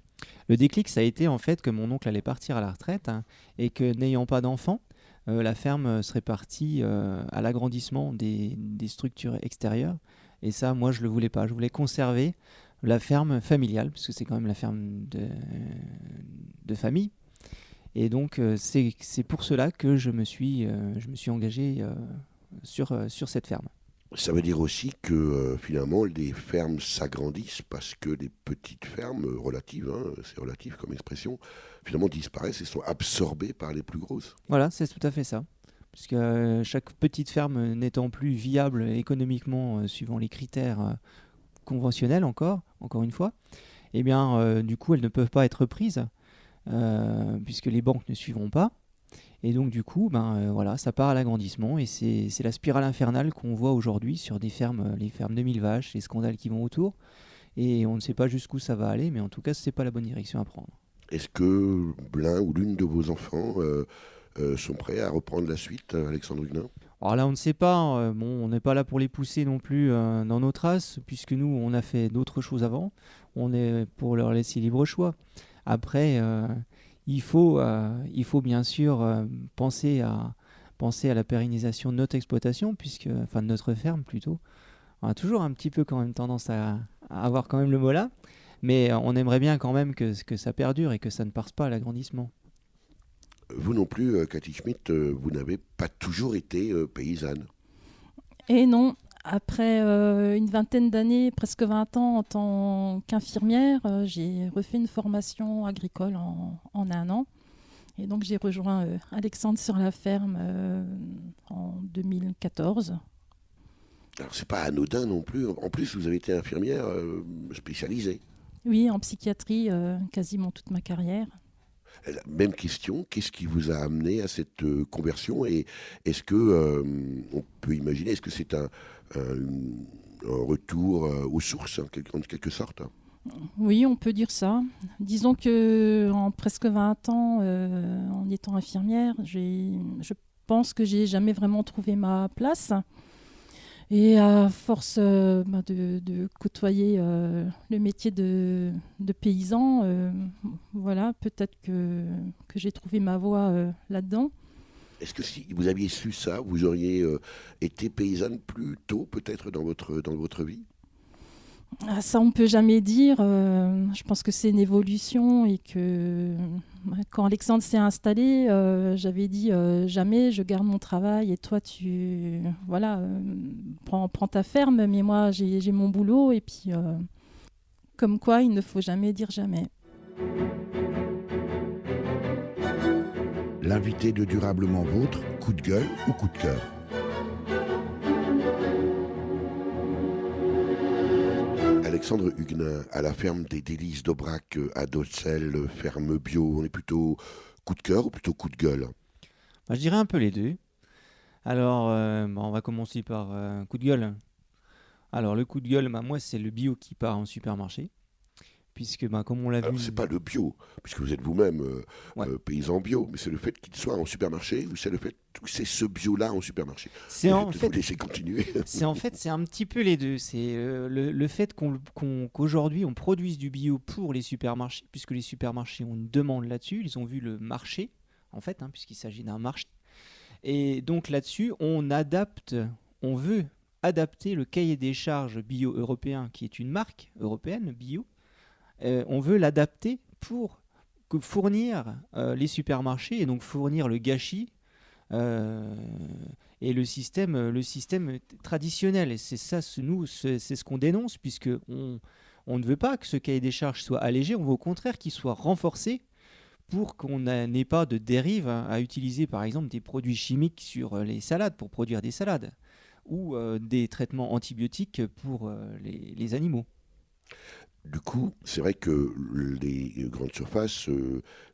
Le déclic, ça a été en fait que mon oncle allait partir à la retraite, hein, et que n'ayant pas d'enfants, la ferme serait partie à l'agrandissement des structures extérieures. Et ça, moi, je ne le voulais pas. Je voulais conserver la ferme familiale, puisque c'est quand même la ferme de famille. Et donc, c'est pour cela que je me suis engagé sur cette ferme. Ça veut dire aussi que finalement les fermes s'agrandissent parce que les petites fermes relatives, hein, c'est relatif comme expression, finalement disparaissent et sont absorbées par les plus grosses. Voilà, c'est tout à fait ça. Puisque chaque petite ferme n'étant plus viable économiquement suivant les critères conventionnels encore une fois, eh bien du coup elles ne peuvent pas être prises puisque les banques ne suivront pas. Et donc du coup, voilà, ça part à l'agrandissement et c'est la spirale infernale qu'on voit aujourd'hui sur des fermes, les fermes de 1000 vaches, les scandales qui vont autour. Et on ne sait pas jusqu'où ça va aller, mais en tout cas, ce n'est pas la bonne direction à prendre. Est-ce que l'un ou l'une de vos enfants sont prêts à reprendre la suite, Alexandre Huguenin? Alors là, on ne sait pas. On n'est pas là pour les pousser non plus dans nos traces, puisque nous, on a fait d'autres choses avant. On est pour leur laisser libre choix. Après... Il faut bien sûr penser à la pérennisation de notre exploitation, de notre ferme plutôt. On a toujours un petit peu quand même tendance à avoir quand même le mot là, mais on aimerait bien quand même que ça perdure et que ça ne parte pas à l'agrandissement. Vous non plus, Cathy Schmitt, vous n'avez pas toujours été paysanne. Et non. Après une vingtaine d'années, presque 20 ans en tant qu'infirmière, j'ai refait une formation agricole en un an. Et donc j'ai rejoint Alexandre sur la ferme en 2014. Alors c'est pas anodin non plus. En plus, vous avez été infirmière spécialisée. Oui, en psychiatrie, quasiment toute ma carrière. Même question, qu'est-ce qui vous a amené à cette conversion et est-ce que, on peut imaginer, est-ce que c'est un retour aux sources en quelque sorte? Oui, on peut dire ça. Disons qu'en presque 20 ans, en étant infirmière, je pense que j'ai jamais vraiment trouvé ma place. Et à force de côtoyer le métier de paysan, voilà, peut-être que j'ai trouvé ma voie là-dedans. Est-ce que si vous aviez su ça, vous auriez été paysanne plus tôt peut-être dans votre vie? Ça, on ne peut jamais dire. Je pense que c'est une évolution et que quand Alexandre s'est installé, j'avais dit jamais je garde mon travail et toi tu prends ta ferme, mais moi j'ai mon boulot et puis comme quoi il ne faut jamais dire jamais. L'invité de Durablement Vôtre, coup de gueule ou coup de cœur? Alexandre Huguenin, à la ferme des Délices d'Aubrac à Docelles, ferme bio, on est plutôt coup de cœur ou plutôt coup de gueule? Je dirais un peu les deux. Alors, on va commencer par coup de gueule. Alors, le coup de gueule, moi, c'est le bio qui part en supermarché. Puisque, comme on l'a vu... c'est pas le bio, puisque vous êtes vous-même paysan bio, mais c'est le fait qu'il soit en supermarché, ou c'est le fait que c'est ce bio-là en supermarché? C'est en fait... Vous laissez continuer. c'est un petit peu les deux. C'est le fait qu'aujourd'hui, on produise du bio pour les supermarchés, puisque les supermarchés ont une demande là-dessus. Ils ont vu le marché, en fait, puisqu'il s'agit d'un marché. Et donc là-dessus, on veut adapter le cahier des charges bio européen, qui est une marque européenne bio. On veut l'adapter pour fournir les supermarchés et donc fournir le gâchis et le système traditionnel. Et c'est ça, c'est ce qu'on dénonce, puisque on ne veut pas que ce cahier des charges soit allégé, on veut au contraire qu'il soit renforcé pour qu'on n'ait pas de dérive à utiliser par exemple des produits chimiques sur les salades pour produire des salades ou des traitements antibiotiques pour les animaux. Du coup, c'est vrai que les grandes surfaces,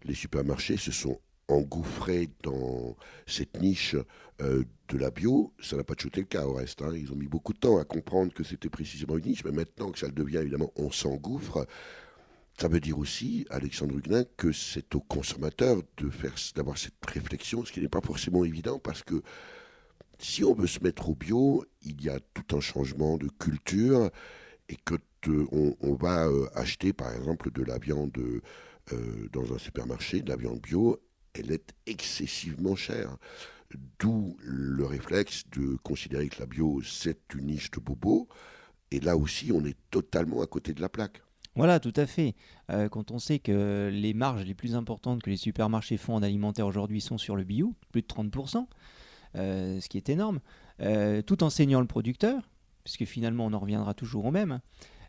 les supermarchés se sont engouffrés dans cette niche de la bio. Ça n'a pas toujours été le cas au reste, hein. Ils ont mis beaucoup de temps à comprendre que c'était précisément une niche, mais maintenant que ça le devient, évidemment, on s'engouffre. Ça veut dire aussi, Alexandre Huguenin, que c'est aux consommateurs d'avoir cette réflexion, ce qui n'est pas forcément évident, parce que si on veut se mettre au bio, il y a tout un changement de culture, et que on va acheter par exemple de la viande dans un supermarché, de la viande bio, elle est excessivement chère. D'où le réflexe de considérer que la bio c'est une niche de bobo, et là aussi on est totalement à côté de la plaque. Voilà, tout à fait. Quand on sait que les marges les plus importantes que les supermarchés font en alimentaire aujourd'hui sont sur le bio, plus de 30%, ce qui est énorme, tout en saignant le producteur, puisque finalement on en reviendra toujours au même.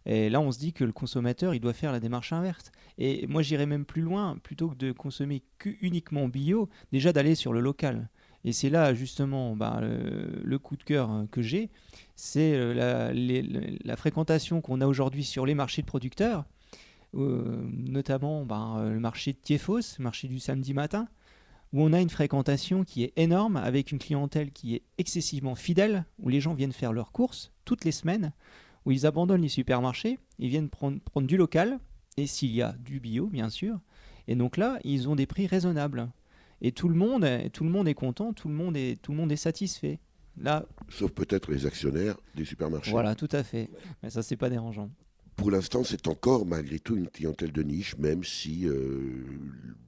Et là, on se dit que le consommateur, il doit faire la démarche inverse. Et moi, j'irais même plus loin, plutôt que de consommer uniquement bio, déjà d'aller sur le local. Et c'est là, justement, le coup de cœur que j'ai, c'est la fréquentation qu'on a aujourd'hui sur les marchés de producteurs, notamment le marché de Thiéphos, le marché du samedi matin, où on a une fréquentation qui est énorme, avec une clientèle qui est excessivement fidèle, où les gens viennent faire leurs courses toutes les semaines, où ils abandonnent les supermarchés, ils viennent prendre du local, et s'il y a du bio, bien sûr. Et donc là, ils ont des prix raisonnables. Et tout le monde est content, tout le monde est satisfait. Là, sauf peut-être les actionnaires des supermarchés. Voilà, tout à fait. Mais ça, c'est pas dérangeant. Pour l'instant, c'est encore malgré tout une clientèle de niche, même si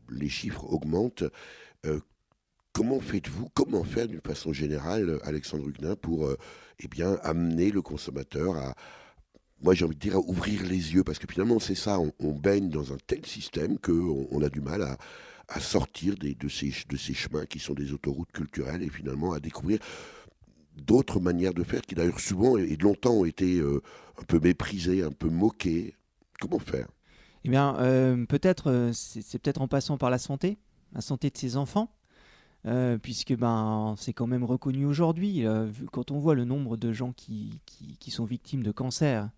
les chiffres augmentent. Comment faire d'une façon générale, Alexandre Huguenin, pour amener le consommateur à, moi j'ai envie de dire, à ouvrir les yeux, parce que finalement c'est ça, on baigne dans un tel système qu'on a du mal à sortir de ces chemins qui sont des autoroutes culturelles et finalement à découvrir d'autres manières de faire qui d'ailleurs souvent et longtemps ont été un peu méprisées, un peu moquées. Comment faire ? Eh bien, peut-être, c'est peut-être en passant par la santé de ses enfants. Puisque c'est quand même reconnu aujourd'hui, quand on voit le nombre de gens qui sont victimes de cancer,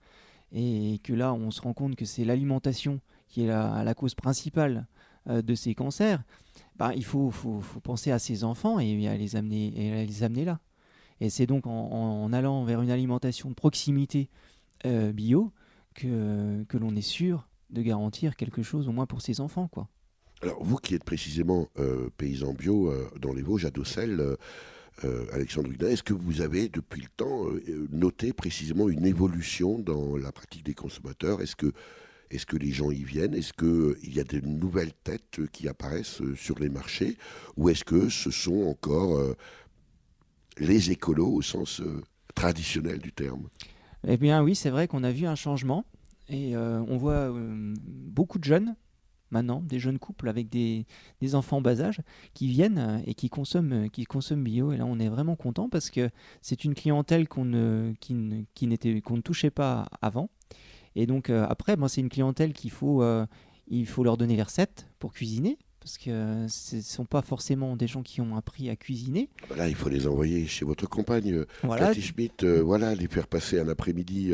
et que là on se rend compte que c'est l'alimentation qui est la cause principale de ces cancers, il faut penser à ces enfants et à les amener là. Et c'est donc en allant vers une alimentation de proximité bio que l'on est sûr de garantir quelque chose au moins pour ces enfants, quoi. Alors, vous qui êtes précisément paysan bio dans les Vosges, à Docelles, Alexandre Huguenin, est-ce que vous avez, depuis le temps, noté précisément une évolution dans la pratique des consommateurs ? Est-ce que les gens y viennent ? Est-ce qu'il y a de nouvelles têtes qui apparaissent sur les marchés ? Ou est-ce que ce sont encore les écolos au sens traditionnel du terme ? Eh bien oui, c'est vrai qu'on a vu un changement. Et on voit beaucoup de jeunes, maintenant, des jeunes couples avec des enfants bas âge qui viennent et qui consomment bio. Et là, on est vraiment content parce que c'est une clientèle qu'on ne touchait pas avant. Et donc après, c'est une clientèle il faut leur donner les recettes pour cuisiner, parce que ce ne sont pas forcément des gens qui ont appris à cuisiner. Là, il faut les envoyer chez votre compagne, voilà. Cathy Schmitt, les faire passer un après-midi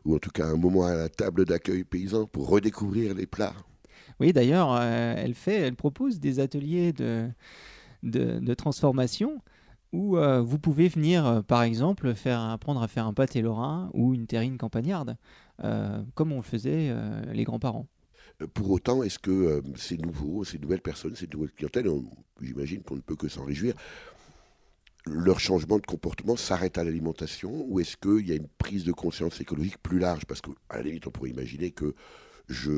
ou en tout cas un moment à la table d'accueil paysan pour redécouvrir les plats. Oui, d'ailleurs, elle propose des ateliers de transformation où vous pouvez venir, par exemple, apprendre à faire un pâté lorrain ou une terrine campagnarde, comme on le faisait les grands-parents. Pour autant, est-ce que ces nouvelles personnes, ces nouvelles clientèles, j'imagine qu'on ne peut que s'en réjouir, leur changement de comportement s'arrête à l'alimentation, ou est-ce qu'il y a une prise de conscience écologique plus large ? Parce qu'à la limite, on pourrait imaginer que je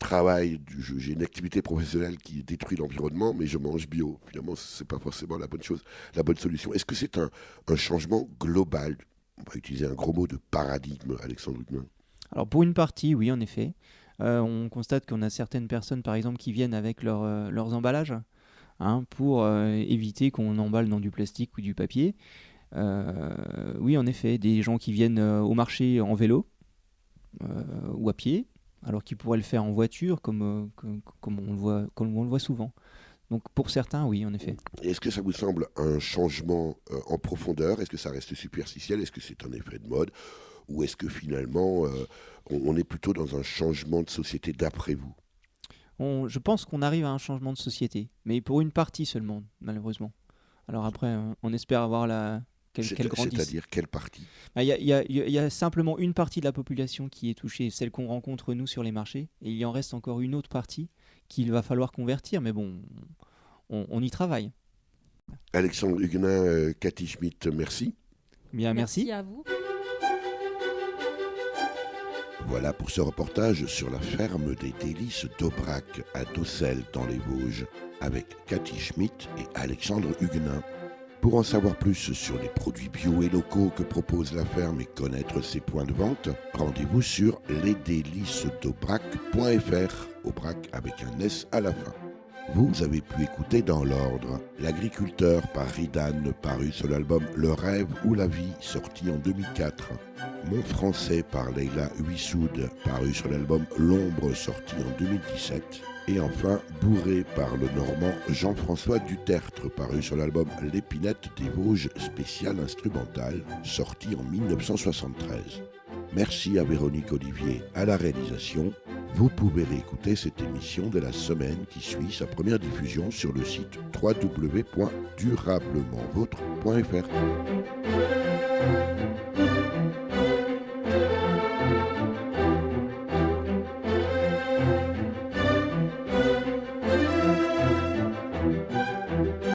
travail, j'ai une activité professionnelle qui détruit l'environnement, mais je mange bio. Finalement, ce n'est pas forcément la bonne chose, la bonne solution. Est-ce que c'est un changement global? On va utiliser un gros mot de paradigme, Alexandre Huguenin. Alors pour une partie, oui, en effet. On constate qu'on a certaines personnes, par exemple, qui viennent avec leurs emballages, pour éviter qu'on emballe dans du plastique ou du papier. Oui, en effet, des gens qui viennent au marché en vélo ou à pied, alors qu'ils pourraient le faire en voiture, comme on le voit souvent. Donc pour certains, oui, en effet. Est-ce que ça vous semble un changement en profondeur? Est-ce que ça reste superficiel? Est-ce que c'est un effet de mode? Ou est-ce que finalement, on est plutôt dans un changement de société d'après vous? Je pense qu'on arrive à un changement de société, mais pour une partie seulement, malheureusement. Alors après, on espère avoir qu'elle grandisse. C'est-à-dire quelle partie? Il y a simplement une partie de la population qui est touchée, celle qu'on rencontre nous sur les marchés, et il y en reste encore une autre partie qu'il va falloir convertir, mais bon, on y travaille. Alexandre Huguenin, Cathy Schmitt, merci. Bien, merci. Merci à vous. Voilà pour ce reportage sur la ferme des délices d'Aubrac à Docelles dans les Vosges, avec Cathy Schmitt et Alexandre Huguenin. Pour en savoir plus sur les produits bio et locaux que propose la ferme et connaître ses points de vente, rendez-vous sur lesdélicesdaubrac.fr, Aubrac avec un S à la fin. Vous avez pu écouter dans l'ordre L'agriculteur par Ridane, paru sur l'album Le rêve ou la vie, sorti en 2004. Mon français par Leila Huissoud, paru sur l'album L'ombre, sorti en 2017. Et enfin, Bourré par le Normand Jean-François Dutertre, paru sur l'album L'épinette des Vosges, spécial instrumental, sorti en 1973. Merci à Véronique Olivier à la réalisation. Vous pouvez réécouter cette émission de la semaine qui suit sa première diffusion sur le site www.durablementvôtre.fr.